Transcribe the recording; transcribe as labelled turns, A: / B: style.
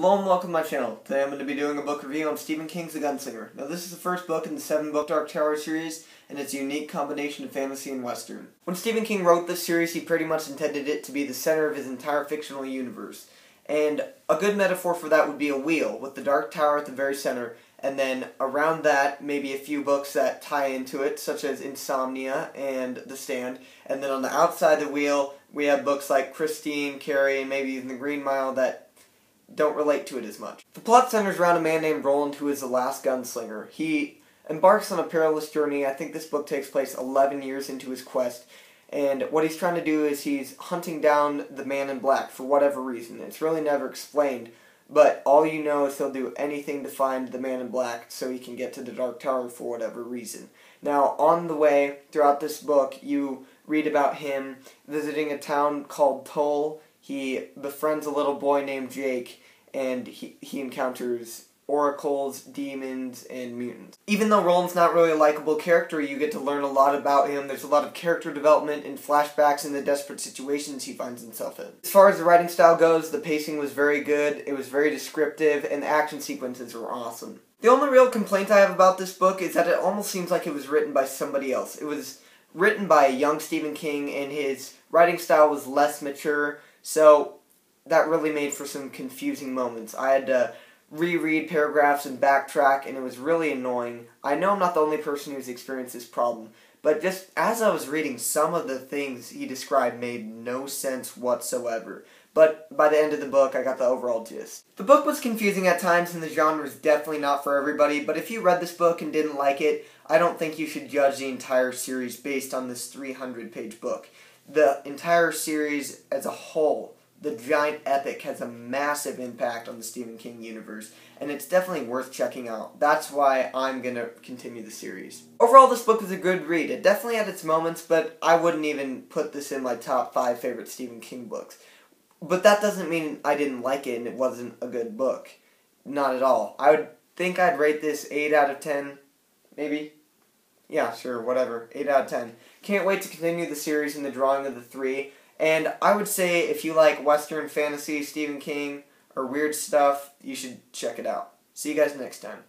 A: Hello and welcome to my channel. Today I'm going to be doing a book review on Stephen King's The Gunslinger. Now this is the first book in the 7-book Dark Tower series, and it's a unique combination of fantasy and western. When Stephen King wrote this series, he pretty much intended it to be the center of his entire fictional universe. And a good metaphor for that would be a wheel, with the Dark Tower at the very center, and then around that, maybe a few books that tie into it, such as Insomnia and The Stand. And then on the outside of the wheel, we have books like Christine, Carrie, and maybe even The Green Mile that don't relate to it as much. The plot centers around a man named Roland who is the last gunslinger. He embarks on a perilous journey. I think this book takes place 11 years into his quest. And what he's trying to do is he's hunting down the man in black for whatever reason. It's really never explained. But all you know is he'll do anything to find the man in black so he can get to the Dark Tower for whatever reason. Now, on the way, throughout this book, you read about him visiting a town called Tull. He befriends a little boy named Jake, and he encounters oracles, demons, and mutants. Even though Roland's not really a likable character, you get to learn a lot about him. There's a lot of character development and flashbacks in the desperate situations he finds himself in. As far as the writing style goes, the pacing was very good, it was very descriptive, and the action sequences were awesome. The only real complaint I have about this book is that it almost seems like it was written by somebody else. It was written by a young Stephen King, and his writing style was less mature, so that really made for some confusing moments. I had to reread paragraphs and backtrack, and it was really annoying. I know I'm not the only person who's experienced this problem, but just as I was reading, some of the things he described made no sense whatsoever. But by the end of the book, I got the overall gist. The book was confusing at times, and the genre is definitely not for everybody, but if you read this book and didn't like it, I don't think you should judge the entire series based on this 300-page book. The entire series as a whole, the giant epic, has a massive impact on the Stephen King universe, and it's definitely worth checking out. That's why I'm going to continue the series. Overall, this book was a good read. It definitely had its moments, but I wouldn't even put this in my top 5 favorite Stephen King books. But that doesn't mean I didn't like it and it wasn't a good book. Not at all. I would think I'd rate this 8 out of 10, maybe? Yeah, sure, whatever. 8 out of 10. Can't wait to continue the series in the drawing of the 3. And I would say if you like Western fantasy, Stephen King, or weird stuff, you should check it out. See you guys next time.